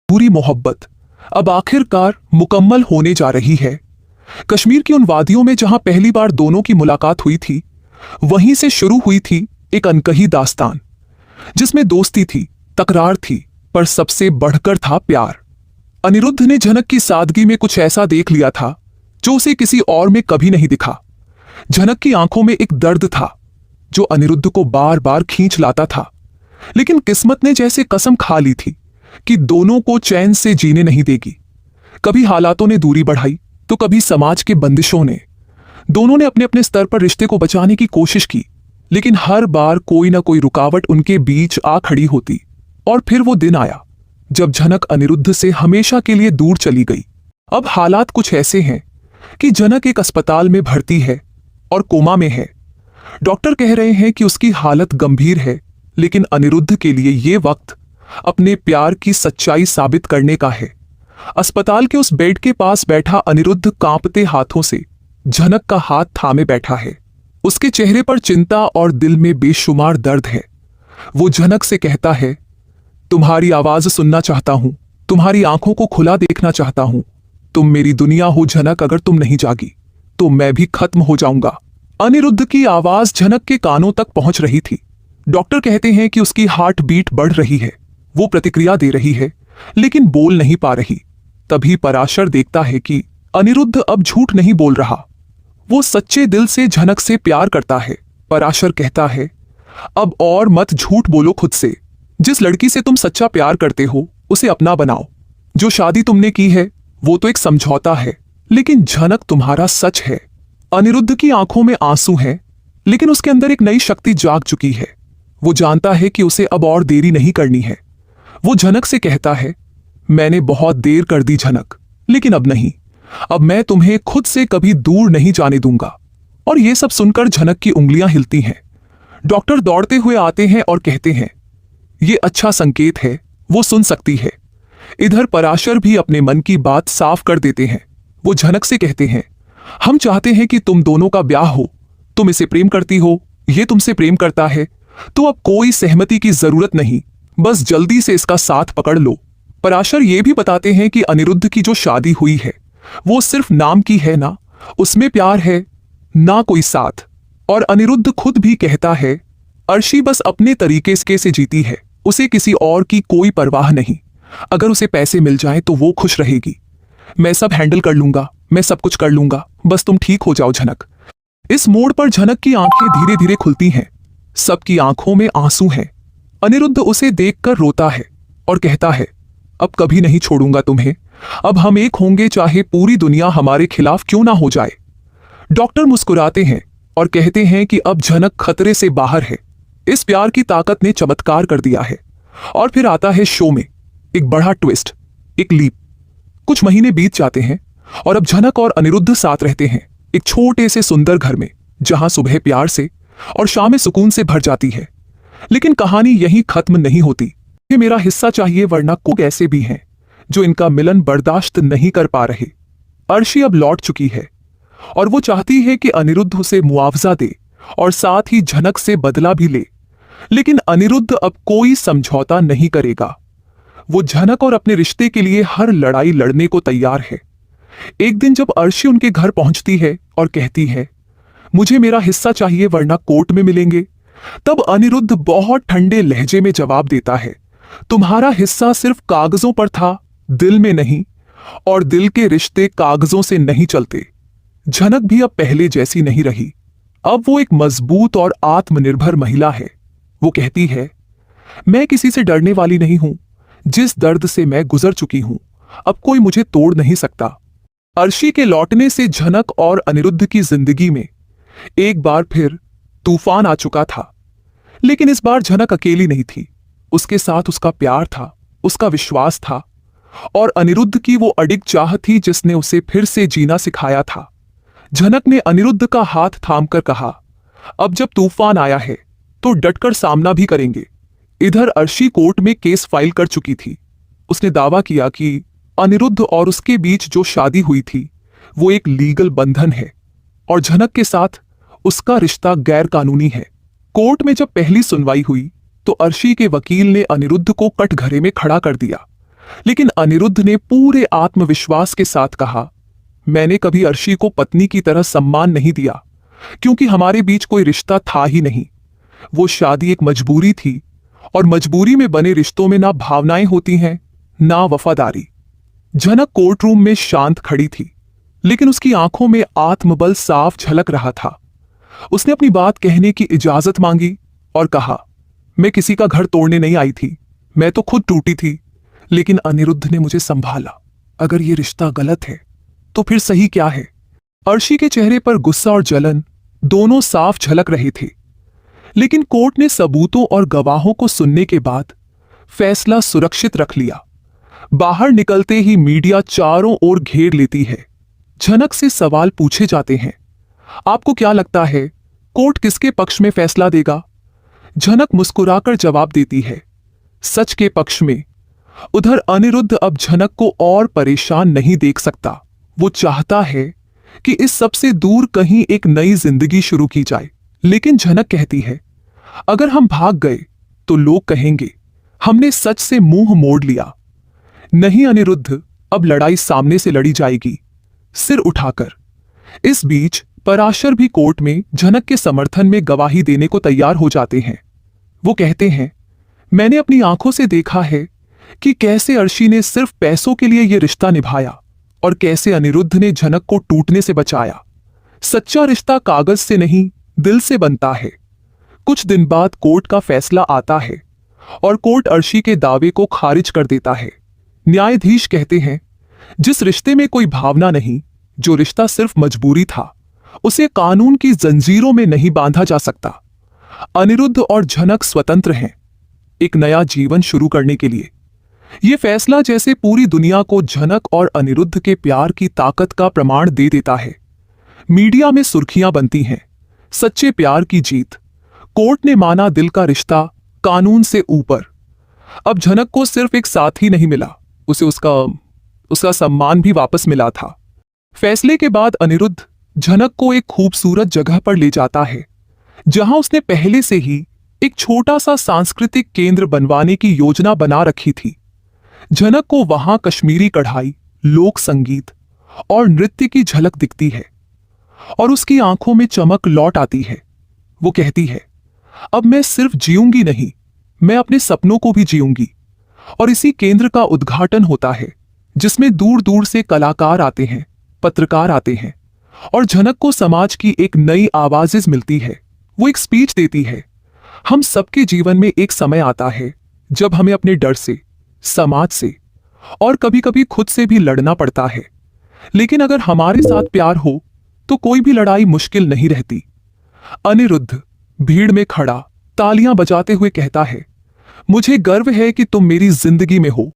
पूरी मोहब्बत अब आखिरकार मुकम्मल होने जा रही है। कश्मीर की उन वादियों में जहां पहली बार दोनों की मुलाकात हुई थी, वहीं से शुरू हुई थी एक अनकही दास्तान, जिसमें दोस्ती थी, तकरार थी, पर सबसे बढ़कर था प्यार। अनिरुद्ध ने झनक की सादगी में कुछ ऐसा देख लिया था जो उसे किसी और में कभी नहीं दिखा। झनक की आंखों में एक दर्द था जो अनिरुद्ध को बार बार खींच लाता था, लेकिन किस्मत ने जैसे कसम खा ली थी कि दोनों को चैन से जीने नहीं देगी। कभी हालातों ने दूरी बढ़ाई तो कभी समाज के बंदिशों ने। दोनों ने अपने अपने स्तर पर रिश्ते को बचाने की कोशिश की, लेकिन हर बार कोई ना कोई रुकावट उनके बीच आ खड़ी होती। और फिर वो दिन आया जब झनक अनिरुद्ध से हमेशा के लिए दूर चली गई। अब हालात कुछ ऐसे हैं कि झनक एक अस्पताल में भर्ती है और कोमा में है। डॉक्टर कह रहे हैं कि उसकी हालत गंभीर है, लेकिन अनिरुद्ध के लिए ये वक्त अपने प्यार की सच्चाई साबित करने का है। अस्पताल के उस बेड के पास बैठा अनिरुद्ध कांपते हाथों से झनक का हाथ थामे बैठा है। उसके चेहरे पर चिंता और दिल में बेशुमार दर्द है। वो झनक से कहता है, तुम्हारी आवाज सुनना चाहता हूं, तुम्हारी आंखों को खुला देखना चाहता हूं। तुम मेरी दुनिया हो झनक, अगर तुम नहीं जागी तो मैं भी खत्म हो जाऊंगा। अनिरुद्ध की आवाज झनक के कानों तक पहुंच रही थी। डॉक्टर कहते हैं कि उसकी हार्ट बीट बढ़ रही है, वो प्रतिक्रिया दे रही है, लेकिन बोल नहीं पा रही। तभी पराशर देखता है कि अनिरुद्ध अब झूठ नहीं बोल रहा, वो सच्चे दिल से झनक से प्यार करता है। पराशर कहता है, अब और मत झूठ बोलो खुद से। जिस लड़की से तुम सच्चा प्यार करते हो उसे अपना बनाओ। जो शादी तुमने की है वो तो एक समझौता है, लेकिन झनक तुम्हारा सच है। अनिरुद्ध की आंखों में आंसू हैं, लेकिन उसके अंदर एक नई शक्ति जाग चुकी है। वो जानता है कि उसे अब और देरी नहीं करनी है। वो झनक से कहता है, मैंने बहुत देर कर दी झनक, लेकिन अब नहीं। अब मैं तुम्हें खुद से कभी दूर नहीं जाने दूंगा। और ये सब सुनकर झनक की उंगलियां हिलती हैं। डॉक्टर दौड़ते हुए आते हैं और कहते हैं, ये अच्छा संकेत है, वो सुन सकती है। इधर पराशर भी अपने मन की बात साफ कर देते हैं। वो झनक से कहते हैं, हम चाहते हैं कि तुम दोनों का ब्याह हो। तुम इसे प्रेम करती हो, ये तुमसे प्रेम करता है, तो अब कोई सहमति की जरूरत नहीं, बस जल्दी से इसका साथ पकड़ लो। पराशर ये भी बताते हैं कि अनिरुद्ध की जो शादी हुई है वो सिर्फ नाम की है ना, उसमें प्यार है ना कोई साथ। और अनिरुद्ध खुद भी कहता है, अर्शी बस अपने तरीके से जीती है, उसे किसी और की कोई परवाह नहीं। अगर उसे पैसे मिल जाएं तो वो खुश रहेगी। मैं सब हैंडल कर लूंगा, मैं सब कुछ कर लूंगा, बस तुम ठीक हो जाओ झनक। इस मोड़ पर झनक की आंखें धीरे धीरे खुलती हैं। सबकी आंखों में आंसू हैं। अनिरुद्ध उसे देखकर रोता है और कहता है, अब कभी नहीं छोड़ूंगा तुम्हें। अब हम एक होंगे, चाहे पूरी दुनिया हमारे खिलाफ क्यों ना हो जाए। डॉक्टर मुस्कुराते हैं और कहते हैं कि अब झनक खतरे से बाहर है। इस प्यार की ताकत ने चमत्कार कर दिया है। और फिर आता है शो में एक बड़ा ट्विस्ट, एक लीप। कुछ महीने बीत जाते हैं और अब झनक और अनिरुद्ध साथ रहते हैं एक छोटे से सुंदर घर में, जहां सुबह प्यार से और शाम में सुकून से भर जाती है। लेकिन कहानी यहीं खत्म नहीं होती। ये मेरा हिस्सा चाहिए, वरना कुछ ऐसे भी हैं जो इनका मिलन बर्दाश्त नहीं कर पा रहे। अर्शी अब लौट चुकी है और वो चाहती है कि अनिरुद्ध उसे मुआवजा दे और साथ ही झनक से बदला भी ले, लेकिन अनिरुद्ध अब कोई समझौता नहीं करेगा। वो झनक और अपने रिश्ते के लिए हर लड़ाई लड़ने को तैयार है। एक दिन जब अर्शी उनके घर पहुंचती है और कहती है, मुझे मेरा हिस्सा चाहिए वरना कोर्ट में मिलेंगे, तब अनिरुद्ध बहुत ठंडे लहजे में जवाब देता है, तुम्हारा हिस्सा सिर्फ कागजों पर था, दिल में नहीं, और दिल के रिश्ते कागजों से नहीं चलते। झनक भी अब पहले जैसी नहीं रही। अब वो एक मजबूत और आत्मनिर्भर महिला है। वो कहती है, मैं किसी से डरने वाली नहीं हूं। जिस दर्द से मैं गुजर चुकी हूं, अब कोई मुझे तोड़ नहीं सकता। अर्शी के लौटने से झनक और अनिरुद्ध की जिंदगी में एक बार फिर तूफान आ चुका था। लेकिन इस बार झनक अकेली नहीं थी। उसके साथ उसका प्यार था, उसका विश्वास था, और अनिरुद्ध की वो अडिग चाह थी जिसने उसे फिर से जीना सिखाया था। झनक ने अनिरुद्ध का हाथ थामकर कहा, अब जब तूफान आया है तो डटकर सामना भी करेंगे। इधर अर्शी कोर्ट में केस फाइल कर चुकी थी। उसने दावा किया कि अनिरुद्ध और उसके बीच जो शादी हुई थी वो एक लीगल बंधन है और झनक के साथ उसका रिश्ता गैर कानूनी है। कोर्ट में जब पहली सुनवाई हुई तो अर्शी के वकील ने अनिरुद्ध को कटघरे में खड़ा कर दिया। लेकिन अनिरुद्ध ने पूरे आत्मविश्वास के साथ कहा, मैंने कभी अर्शी को पत्नी की तरह सम्मान नहीं दिया, क्योंकि हमारे बीच कोई रिश्ता था ही नहीं। वो शादी एक मजबूरी थी, और मजबूरी में बने रिश्तों में ना भावनाएं होती हैं, ना वफादारी। झनक कोर्ट रूम में शांत खड़ी थी, लेकिन उसकी आंखों में आत्मबल साफ झलक रहा था। उसने अपनी बात कहने की इजाजत मांगी और कहा, मैं किसी का घर तोड़ने नहीं आई थी, मैं तो खुद टूटी थी, लेकिन अनिरुद्ध ने मुझे संभाला। अगर ये रिश्ता गलत है तो फिर सही क्या है? अर्शी के चेहरे पर गुस्सा और जलन दोनों साफ झलक रहे थे, लेकिन कोर्ट ने सबूतों और गवाहों को सुनने के बाद फैसला सुरक्षित रख लिया। बाहर निकलते ही मीडिया चारों ओर घेर लेती है। झनक से सवाल पूछे जाते हैं, आपको क्या लगता है कोर्ट किसके पक्ष में फैसला देगा? झनक मुस्कुराकर जवाब देती है, सच के पक्ष में। उधर अनिरुद्ध अब झनक को और परेशान नहीं देख सकता। वो चाहता है कि इस सबसे दूर कहीं एक नई जिंदगी शुरू की जाए, लेकिन झनक कहती है, अगर हम भाग गए तो लोग कहेंगे हमने सच से मुंह मोड़ लिया। नहीं अनिरुद्ध, अब लड़ाई सामने से लड़ी जाएगी, सिर उठाकर। इस बीच पराशर भी कोर्ट में झनक के समर्थन में गवाही देने को तैयार हो जाते हैं। वो कहते हैं, मैंने अपनी आंखों से देखा है कि कैसे अर्शी ने सिर्फ पैसों के लिए यह रिश्ता निभाया और कैसे अनिरुद्ध ने झनक को टूटने से बचाया। सच्चा रिश्ता कागज से नहीं, दिल से बनता है। कुछ दिन बाद कोर्ट का फैसला आता है और कोर्ट अर्शी के दावे को खारिज कर देता है। न्यायाधीश कहते हैं, जिस रिश्ते में कोई भावना नहीं, जो रिश्ता सिर्फ मजबूरी था, उसे कानून की जंजीरों में नहीं बांधा जा सकता। अनिरुद्ध और झनक स्वतंत्र हैं, एक नया जीवन शुरू करने के लिए। यह फैसला जैसे पूरी दुनिया को झनक और अनिरुद्ध के प्यार की ताकत का प्रमाण दे देता है। मीडिया में सुर्खियां बनती हैं, सच्चे प्यार की जीत, कोर्ट ने माना दिल का रिश्ता कानून से ऊपर। अब झनक को सिर्फ एक साथी नहीं मिला, उसे उसका सम्मान भी वापस मिला था। फैसले के बाद अनिरुद्ध झनक को एक खूबसूरत जगह पर ले जाता है, जहां उसने पहले से ही एक छोटा सा सांस्कृतिक केंद्र बनवाने की योजना बना रखी थी। झनक को वहां कश्मीरी कढ़ाई, लोक संगीत और नृत्य की झलक दिखती है और उसकी आंखों में चमक लौट आती है। वो कहती है, अब मैं सिर्फ जीऊंगी नहीं, मैं अपने सपनों को भी जीऊंगी। और इसी केंद्र का उद्घाटन होता है, जिसमें दूर दूर से कलाकार आते हैं, पत्रकार आते हैं और झनक को समाज की एक नई आवाज़ मिलती है। वो एक स्पीच देती है, हम सबके जीवन में एक समय आता है जब हमें अपने डर से, समाज से और कभी कभी खुद से भी लड़ना पड़ता है, लेकिन अगर हमारे साथ प्यार हो तो कोई भी लड़ाई मुश्किल नहीं रहती। अनिरुद्ध भीड़ में खड़ा तालियां बजाते हुए कहता है, मुझे गर्व है कि तुम मेरी जिंदगी में हो।